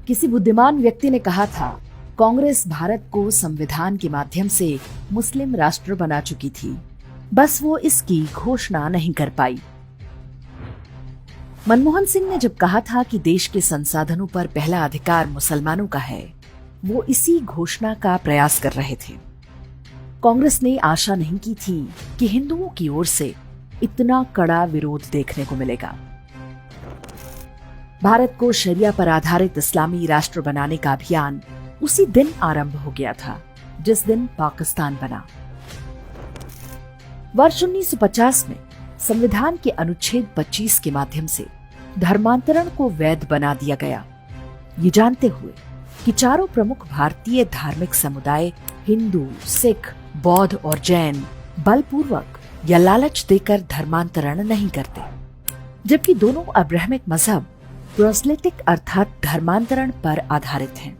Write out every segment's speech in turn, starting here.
किसी बुद्धिमान व्यक्ति ने कहा था, कांग्रेस भारत को संविधान के माध्यम से मुस्लिम राष्ट्र बना चुकी थी, बस वो इसकी घोषणा नहीं कर पाई। मनमोहन सिंह ने जब कहा था कि देश के संसाधनों पर पहला अधिकार मुसलमानों का है, वो इसी घोषणा का प्रयास कर रहे थे। कांग्रेस ने आशा नहीं की थी कि हिंदुओं की ओर से इतना कड़ा विरोध देखने को मिलेगा। भारत को शरिया पर आधारित इस्लामी राष्ट्र बनाने का अभियान उसी दिन आरंभ हो गया था जिस दिन पाकिस्तान बना। वर्ष 1950 में संविधान के अनुच्छेद 25 के माध्यम से धर्मांतरण को वैध बना दिया गया, ये जानते हुए कि चारों प्रमुख भारतीय धार्मिक समुदाय हिंदू, सिख, बौद्ध और जैन बलपूर्वक या लालच देकर धर्मांतरण नहीं करते, जबकि दोनों अब्राहमिक मजहब प्रोस्लेटिक अर्थात धर्मांतरण पर आधारित हैं।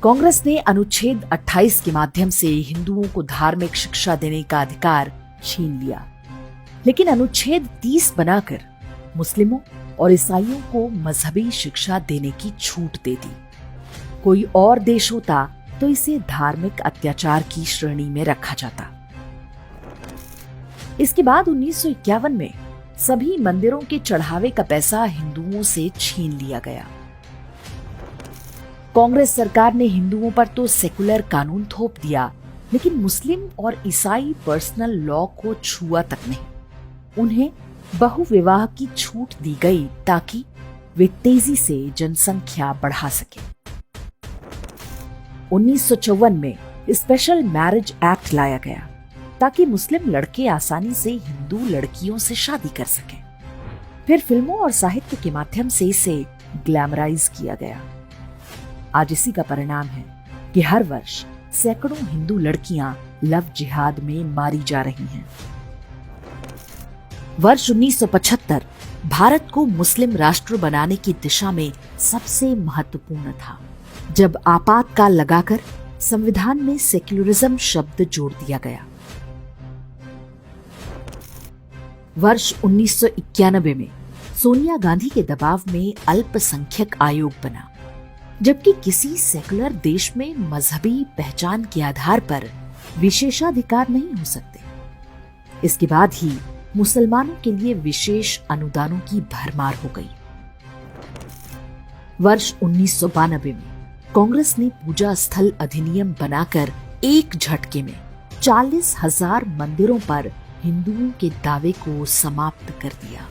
कांग्रेस ने अनुच्छेद 28 के माध्यम से हिंदुओं को धार्मिक शिक्षा देने का अधिकार छीन लिया, लेकिन अनुच्छेद 30 बनाकर मुस्लिमों और ईसाइयों को मजहबी शिक्षा देने की छूट दे दी। कोई और देश होता तो इसे धार्मिक अत्याचार की श्रेणी में रखा जाता। इसके बाद 1951 में सभी मंदिरों के चढ़ावे का पैसा हिंदुओं से छीन लिया गया। कांग्रेस सरकार ने हिंदुओं पर तो सेकुलर कानून थोप दिया, लेकिन मुस्लिम और ईसाई पर्सनल लॉ को छुआ तक नहीं। उन्हें बहुविवाह की छूट दी गई ताकि वे तेजी से जनसंख्या बढ़ा सके। 1954 में स्पेशल मैरिज एक्ट लाया गया ताकि मुस्लिम लड़के आसानी से हिंदू लड़कियों से शादी कर सकें। फिर फिल्मों और साहित्य के माध्यम से इसे ग्लैमराइज किया गया। आज इसी का परिणाम है कि हर वर्ष सैकड़ों हिंदू लड़कियां लव जिहाद में मारी जा रही हैं। वर्ष 1975 भारत को मुस्लिम राष्ट्र बनाने की दिशा में सबसे महत्वपूर्ण था, जब आपातकाल लगाकर संविधान में सेक्युलरिज्म शब्द जोड़ दिया गया। वर्ष 1991 में सोनिया गांधी के दबाव में अल्पसंख्यक आयोग बना, जबकि किसी सेकुलर देश में मजहबी पहचान के आधार पर विशेषाधिकार नहीं हो सकते। इसके बाद ही मुसलमानों के लिए विशेष अनुदानों की भरमार हो गई। वर्ष 1992 में कांग्रेस ने पूजा स्थल अधिनियम बनाकर एक झटके में 40,000 मंदिरों पर हिंदुओं के दावे को समाप्त कर दिया।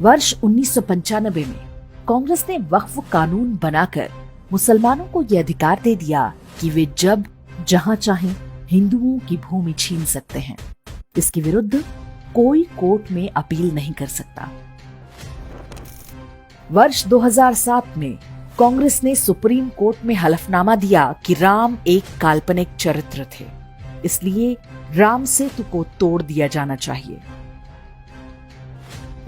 वर्ष 1995 में कांग्रेस ने वक्फ कानून बनाकर मुसलमानों को यह अधिकार दे दिया कि वे जब जहां चाहें हिंदुओं की भूमि छीन सकते हैं। इसके विरुद्ध कोई कोर्ट में अपील नहीं कर सकता। वर्ष 2007 में कांग्रेस ने सुप्रीम कोर्ट में हलफनामा दिया कि राम एक काल्पनिक चरित्र थे, इसलिए राम सेतु को तोड़ दिया जाना चाहिए।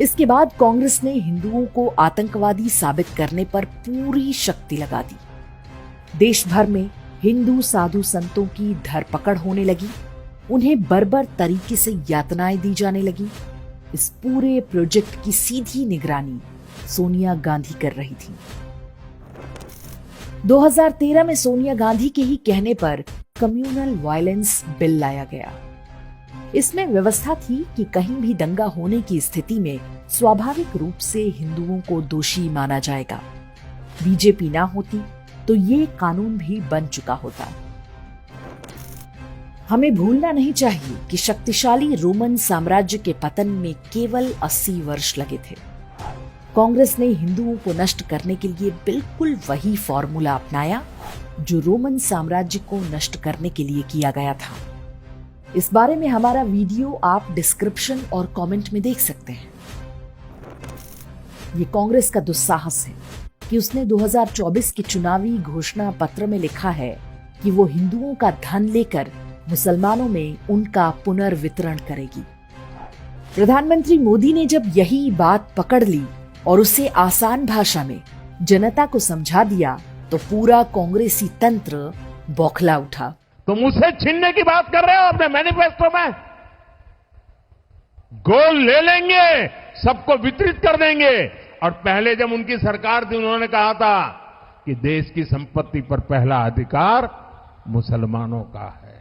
इसके बाद कांग्रेस ने हिंदुओं को आतंकवादी साबित करने पर पूरी शक्ति लगा दी। देश भर में हिंदू साधु संतों की धरपकड़ होने लगी, उन्हें बर्बर तरीके से यातनाएं दी जाने लगी। इस पूरे प्रोजेक्ट की सीधी निगरानी सोनिया गांधी कर रही थी। 2013 में सोनिया गांधी के ही कहने पर कम्युनल वायलेंस बिल लाया गया। इसमें व्यवस्था थी कि कहीं भी दंगा होने की स्थिति में स्वाभाविक रूप से हिंदुओं को दोषी माना जाएगा। बीजेपी ना होती तो ये कानून भी बन चुका होता। हमें भूलना नहीं चाहिए कि शक्तिशाली रोमन साम्राज्य के पतन में केवल 80 वर्ष लगे थे। कांग्रेस ने हिंदुओं को नष्ट करने के लिए बिल्कुल वही फॉर्मूला अपनाया जो रोमन साम्राज्य को नष्ट करने के लिए किया गया था। इस बारे में हमारा वीडियो आप डिस्क्रिप्शन और कमेंट में देख सकते हैं। ये कांग्रेस का दुस्साहस है कि उसने 2024 के चुनावी घोषणा पत्र में लिखा है कि वो हिंदुओं का धन लेकर मुसलमानों में उनका पुनर्वितरण करेगी। प्रधानमंत्री मोदी ने जब यही बात पकड़ ली और उसे आसान भाषा में जनता को समझा दिया तो पूरा कांग्रेसी तंत्र बौखला उठा। तो मुझसे छीनने की बात कर रहे हो अपने मैनिफेस्टो में? गोल्ड ले लेंगे, सबको वितरित कर देंगे और पहले जब उनकी सरकार थी उन्होंने कहा था कि देश की संपत्ति पर पहला अधिकार मुसलमानों का है।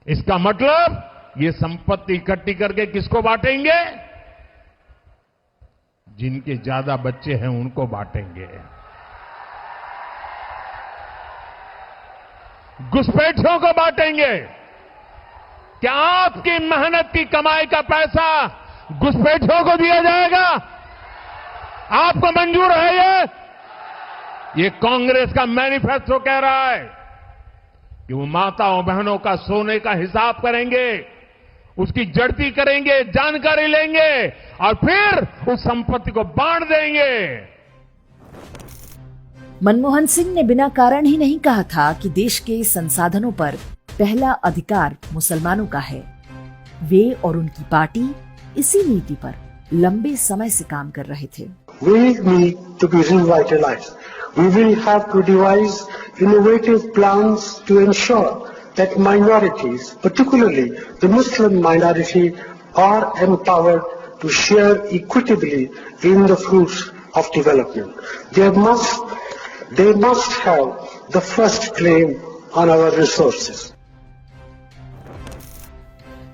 इसका मतलब ये संपत्ति इकट्ठी करके किसको बांटेंगे? जिनके ज्यादा बच्चे हैं उनको बांटेंगे। घुसपैठियों को बांटेंगे। क्या आपकी मेहनत की कमाई का पैसा घुसपैठियों को दिया जाएगा? आपको मंजूर है ये कांग्रेस का मैनिफेस्टो कह रहा है कि वो माताओं बहनों का सोने का हिसाब करेंगे, उसकी जड़ती करेंगे, जानकारी लेंगे और फिर उस संपत्ति को बांट देंगे। मनमोहन सिंह ने बिना कारण ही नहीं कहा था कि देश के संसाधनों पर पहला अधिकार मुसलमानों का है। वे और उनकी पार्टी इसी नीति पर लंबे समय से काम कर रहे थे। We need to be revitalized. We will have to devise innovative plans to ensure that minorities, particularly the Muslim minority, are empowered to share equitably in the fruits of development. They must have the first claim on our resources.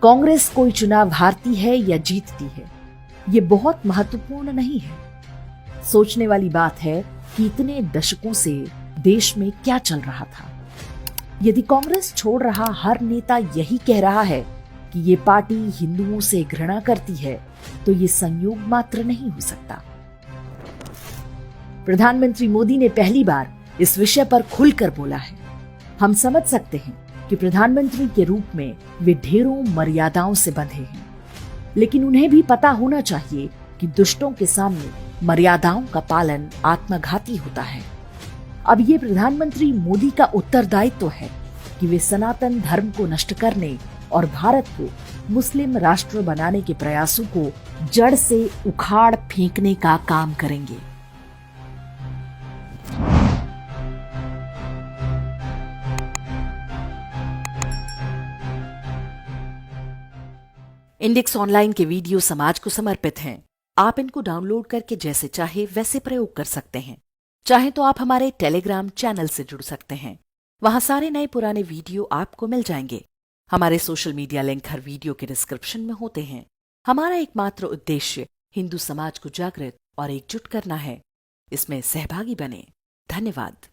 Congress कोई चुनाव हारती है या जीतती है, ये बहुत महत्वपूर्ण नहीं है। सोचने वाली बात है कि इतने दशकों से देश में क्या चल रहा था। यदि कांग्रेस छोड़ रहा हर नेता यही कह रहा है कि ये पार्टी हिंदुओं से घृणा करती है, तो ये संयोग मात्र नहीं हो सकता। प्रधानमंत्री मोदी ने पहली बार इस विषय पर खुलकर बोला है। हम समझ सकते हैं कि प्रधानमंत्री के रूप में वे ढेरों मर्यादाओं से बंधे हैं, लेकिन उन्हें भी पता होना चाहिए कि दुष्टों के सामने मर्यादाओं का पालन आत्मघाती होता है। अब ये प्रधानमंत्री मोदी का उत्तरदायित्व है कि वे सनातन धर्म को नष्ट करने और भारत को मुस्लिम राष्ट्र बनाने के प्रयासों को जड़ से उखाड़ फेंकने का काम करेंगे। इंडेक्स ऑनलाइन के वीडियो समाज को समर्पित हैं। आप इनको डाउनलोड करके जैसे चाहे वैसे प्रयोग कर सकते हैं। चाहे तो आप हमारे टेलीग्राम चैनल से जुड़ सकते हैं। वहां सारे नए पुराने वीडियो आपको मिल जाएंगे। हमारे सोशल मीडिया लिंक हर वीडियो के डिस्क्रिप्शन में होते हैं। हमारा एकमात्र उद्देश्य हिंदू समाज को जागृत और एकजुट करना है। इसमें सहभागी बने। धन्यवाद।